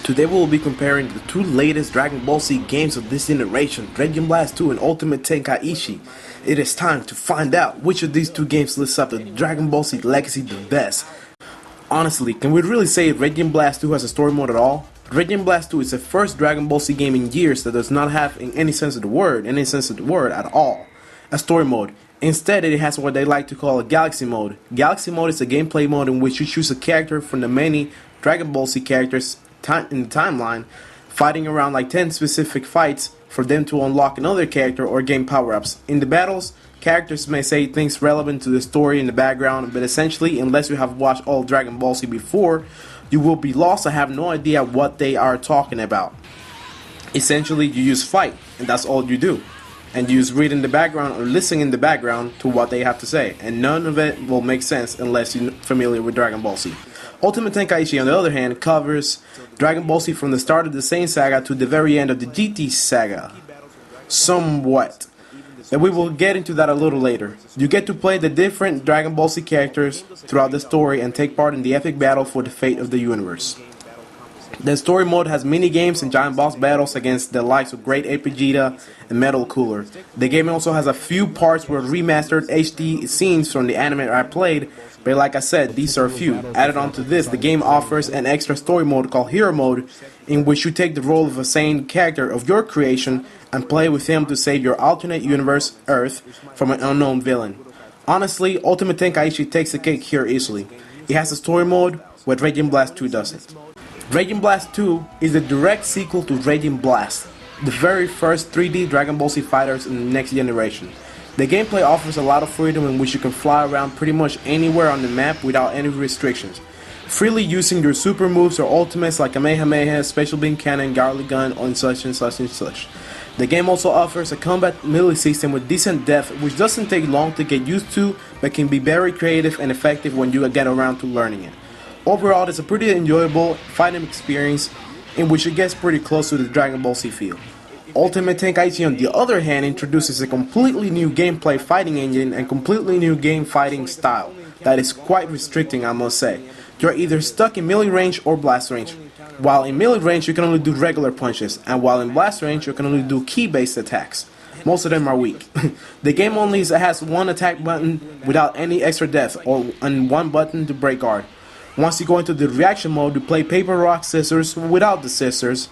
Today we will be comparing the two latest Dragon Ball Z games of this generation, Raging Blast 2 and Ultimate Tenkaichi. It is time to find out which of these two games lists up the Dragon Ball Z legacy the best. Honestly, can we really say Raging Blast 2 has a story mode at all? Raging Blast 2 is the first Dragon Ball Z game in years that does not have, in any sense of the word at all, a story mode. Instead, it has what they like to call a Galaxy mode. Galaxy mode is a gameplay mode in which you choose a character from the many Dragon Ball Z characters in the timeline, fighting around like 10 specific fights for them to unlock another character or gain power-ups. In the battles, characters may say things relevant to the story in the background, but essentially, unless you have watched all Dragon Ball Z before, you will be lost and have no idea what they are talking about. Essentially, you use fight, and that's all you do. And you just read in the background or listen in the background to what they have to say, and none of it will make sense unless you're familiar with Dragon Ball Z. Ultimate Tenkaichi, on the other hand, covers Dragon Ball Z from the start of the Saiyan saga to the very end of the GT saga. Somewhat. And we will get into that a little later. You get to play the different Dragon Ball Z characters throughout the story and take part in the epic battle for the fate of the universe. The story mode has mini games and giant boss battles against the likes of Great Ape Vegeta and Metal Cooler. The game also has a few parts with remastered HD scenes from the anime I played, but like I said, these are few. Added on to this, the game offers an extra story mode called Hero Mode, in which you take the role of a Saiyan character of your creation and play with him to save your alternate universe, Earth, from an unknown villain. Honestly, Ultimate Tenkaichi takes the cake here easily. It has a story mode, what Raging Blast 2 doesn't. Raging Blast 2 is a direct sequel to Raging Blast, the very first 3D Dragon Ball Z fighters in the next generation. The gameplay offers a lot of freedom in which you can fly around pretty much anywhere on the map without any restrictions, freely using your super moves or ultimates like Kamehameha, Special Beam Cannon, Garlic Gun, and such and such and such. The game also offers a combat melee system with decent depth, which doesn't take long to get used to, but can be very creative and effective when you get around to learning it. Overall, it's a pretty enjoyable fighting experience in which it gets pretty close to the Dragon Ball Z feel. Ultimate Tenkaichi, on the other hand, introduces a completely new gameplay fighting engine and completely new game fighting style that is quite restricting, I must say. You're either stuck in melee range or blast range. While in melee range you can only do regular punches, and while in blast range you can only do ki-based attacks. Most of them are weak. The game only has one attack button without any extra depth, and one button to break guard. Once you go into the reaction mode, you play paper, rock, scissors without the scissors.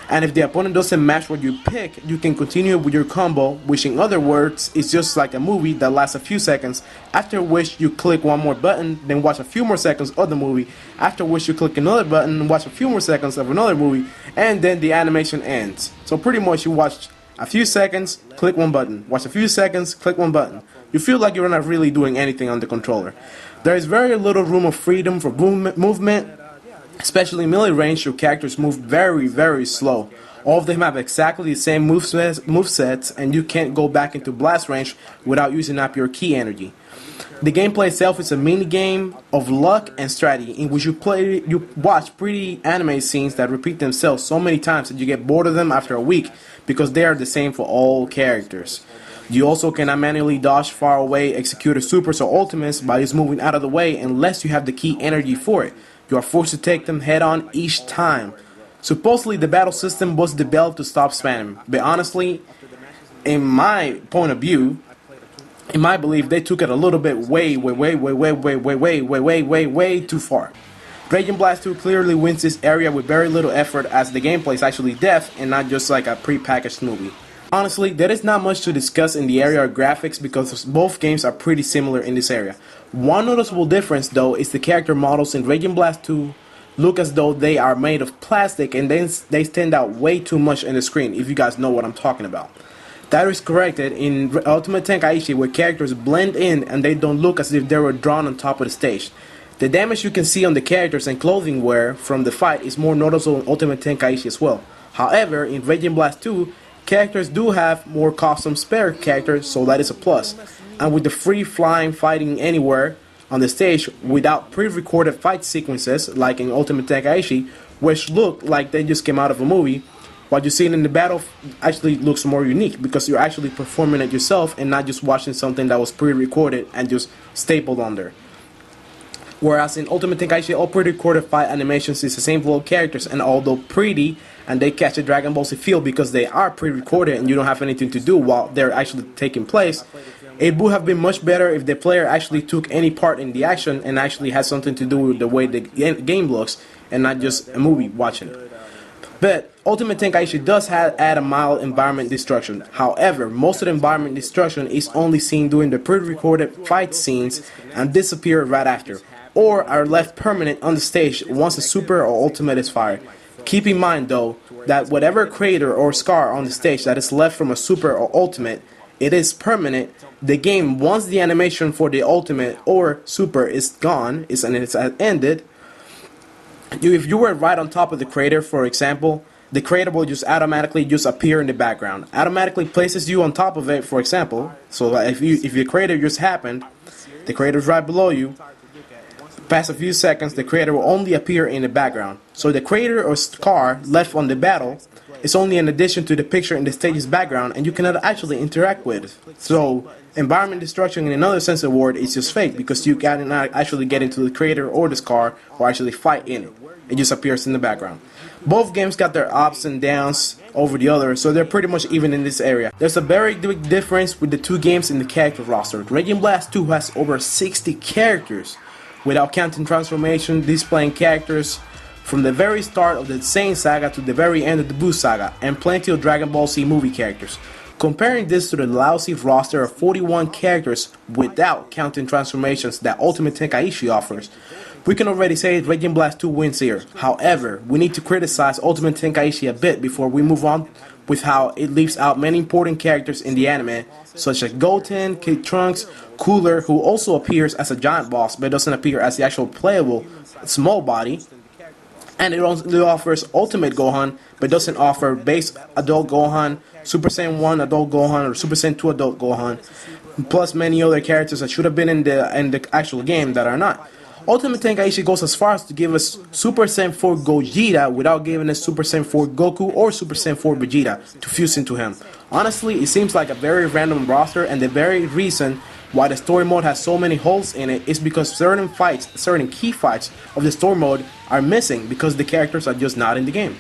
And if the opponent doesn't match what you pick, you can continue with your combo, which in other words is just like a movie that lasts a few seconds, after which you click one more button, then watch a few more seconds of the movie, after which you click another button and watch a few more seconds of another movie, and then the animation ends. So pretty much you watch a few seconds, click one button, watch a few seconds, click one button. You feel like you're not really doing anything on the controller. There is very little room of freedom for movement, especially in melee range. Your characters move very slow. All of them have exactly the same movesets, and you can't go back into blast range without using up your ki energy. The gameplay itself is a mini game of luck and strategy in which you watch pretty anime scenes that repeat themselves so many times that you get bored of them after a week because they are the same for all characters. You also cannot manually dodge far away, execute a supers or ultimates by just moving out of the way unless you have the ki energy for it. You are forced to take them head on each time. Supposedly the battle system was developed to stop spamming, but honestly, in my point of view, in my belief, they took it a little bit way too far. Raging Blast 2 clearly wins this area with very little effort, as the gameplay is actually depth and not just like a pre-packaged movie. Honestly, there is not much to discuss in the area of graphics because both games are pretty similar in this area. One noticeable difference though is the character models in Raging Blast 2 look as though they are made of plastic, and then they stand out way too much in the screen, if you guys know what I'm talking about. That is corrected in Ultimate Tenkaichi, where characters blend in and they don't look as if they were drawn on top of the stage. The damage you can see on the characters and clothing wear from the fight is more noticeable in Ultimate Tenkaichi as well. However, in Raging Blast 2, characters do have more custom spare characters, so that is a plus. And with the free flying fighting anywhere on the stage without pre-recorded fight sequences like in Ultimate Tenkaichi, which look like they just came out of a movie, what you see in the battle actually looks more unique because you're actually performing it yourself and not just watching something that was pre-recorded and just stapled on there. Whereas in Ultimate Tenkaichi, all pre-recorded fight animations is the same flow of characters, and although pretty, and they catch a Dragon Ball Z feel because they are pre-recorded and you don't have anything to do while they're actually taking place, it would have been much better if the player actually took any part in the action and actually had something to do with the way the game looks, and not just a movie watching it. But Ultimate Tenkaichi does add a mild environment destruction. However, most of the environment destruction is only seen during the pre-recorded fight scenes and disappear right after, or are left permanent on the stage once a super or ultimate is fired. Keep in mind though, that whatever crater or scar on the stage that is left from a super or ultimate, it is permanent. The game, once the animation for the ultimate or super is gone, and it's ended, if you were right on top of the crater, for example, the crater will just automatically just appear in the background. Automatically places you on top of it, for example. So if the crater just happened, the crater is right below you. Past a few seconds, the crater will only appear in the background. So the crater or scar left on the battle is only an addition to the picture in the stage's background, and you cannot actually interact with it. So environment destruction, in another sense of the word, is just fake because you cannot actually get into the crater or the scar or actually fight in it. It just appears in the background. Both games got their ups and downs over the other, so they're pretty much even in this area. There's a very big difference with the two games in the character roster. Raging Blast 2 has over 60 characters, without counting transformation, displaying characters from the very start of the Saiyan saga to the very end of the Buu saga, and plenty of Dragon Ball Z movie characters. Comparing this to the lousy roster of 41 characters without counting transformations that Ultimate Tenkaichi offers, we can already say Raging Blast 2 wins here. However, we need to criticize Ultimate Tenkaichi a bit before we move on with how it leaves out many important characters in the anime, such as Goten, Kid Trunks, Cooler, who also appears as a giant boss but doesn't appear as the actual playable small body, and it only offers Ultimate Gohan but doesn't offer base Adult Gohan, Super Saiyan 1 Adult Gohan, or Super Saiyan 2 Adult Gohan, plus many other characters that should have been in the actual game that are not. Ultimate Tenkaichi goes as far as to give us Super Saiyan 4 Gogeta without giving us Super Saiyan 4 Goku or Super Saiyan 4 Vegeta to fuse into him. Honestly, it seems like a very random roster, and the very reason why the story mode has so many holes in it is because certain key fights of the story mode are missing because the characters are just not in the game.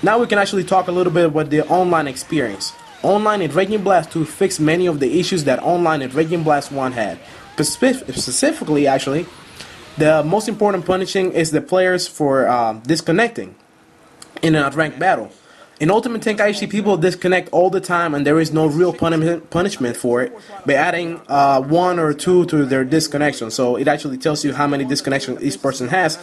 Now we can actually talk a little bit about the online experience. Online in Raging Blast 2 fixed many of the issues that online in Raging Blast 1 had. Specifically, actually, the most important punishing is the players for disconnecting in an unranked battle. In Ultimate Tenkaichi, people disconnect all the time, and there is no real punishment for it by adding 1 or 2 to their disconnection. So it actually tells you how many disconnections each person has.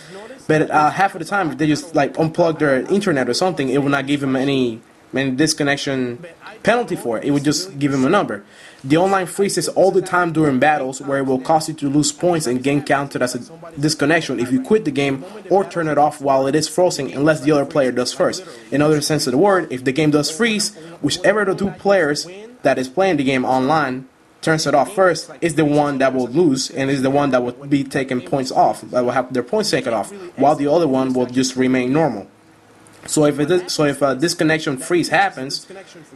But half of the time, if they just like unplug their internet or something, it will not give them any disconnection penalty for it. It would just give him a number. The online freezes all the time during battles, where it will cause you to lose points and gain counted as a disconnection if you quit the game or turn it off while it is frozen, unless the other player does first. In other sense of the word, if the game does freeze, whichever of the two players that is playing the game online turns it off first is the one that will lose, and is the one that will be taking points off, that will have their points taken off, while the other one will just remain normal. So if a disconnection freeze happens,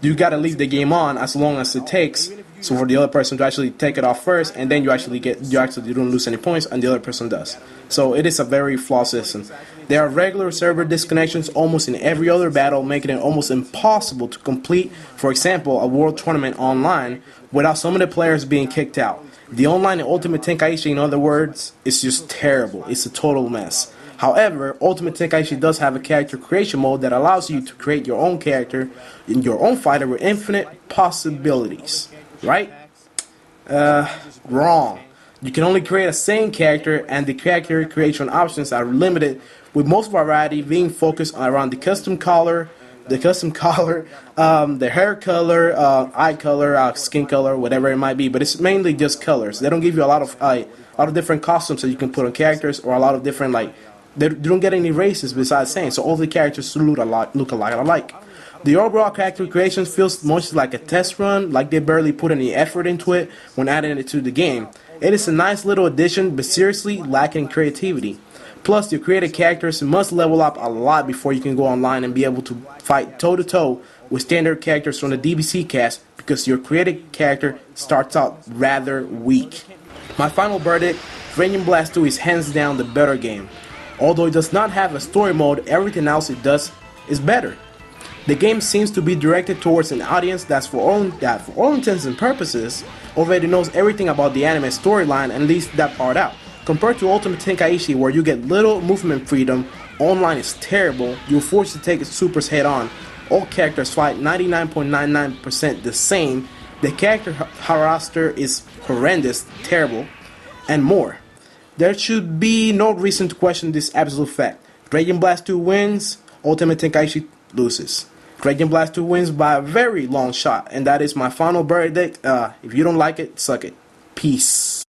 you gotta leave the game on as long as it takes. So for the other person to actually take it off first, and then you actually don't lose any points, and the other person does. So it is a very flawed system. There are regular server disconnections almost in every other battle, making it almost impossible to complete, for example, a world tournament online without some of the players being kicked out. The online in Ultimate Tenkaichi, in other words, is just terrible. It's a total mess. However, Ultimate Tenkaichi does have a character creation mode that allows you to create your own character in your own fighter with infinite possibilities. Right? Wrong. You can only create a Saiyan character, and the character creation options are limited, with most variety being focused around the custom color, the hair color, eye color, skin color, whatever it might be. But it's mainly just colors. They don't give you a lot of different costumes that you can put on characters, or a lot of different they don't get any races besides Saiyan. So all the characters look a lot alike. The overall character creation feels much like a test run, like they barely put any effort into it when adding it to the game. It is a nice little addition, but seriously lacking creativity. Plus, your created characters must level up a lot before you can go online and be able to fight toe-to-toe with standard characters from the DBC cast, because your created character starts out rather weak. My final verdict Dragon Blast 2 is hands down the better game. Although it does not have a story mode, everything else it does is better. The game seems to be directed towards an audience that for all intents and purposes already knows everything about the anime storyline and leaves that part out. Compared to Ultimate Tenkaichi, where you get little movement freedom, online is terrible, you're forced to take its supers head on, all characters fight 99.99% the same, the character roster is horrendous, terrible, and more. There should be no reason to question this absolute fact. Dragon Blast 2 wins, Ultimate Tenkaichi loses. Dragon Blast 2 wins by a very long shot, and that is my final verdict. If you don't like it, suck it. Peace.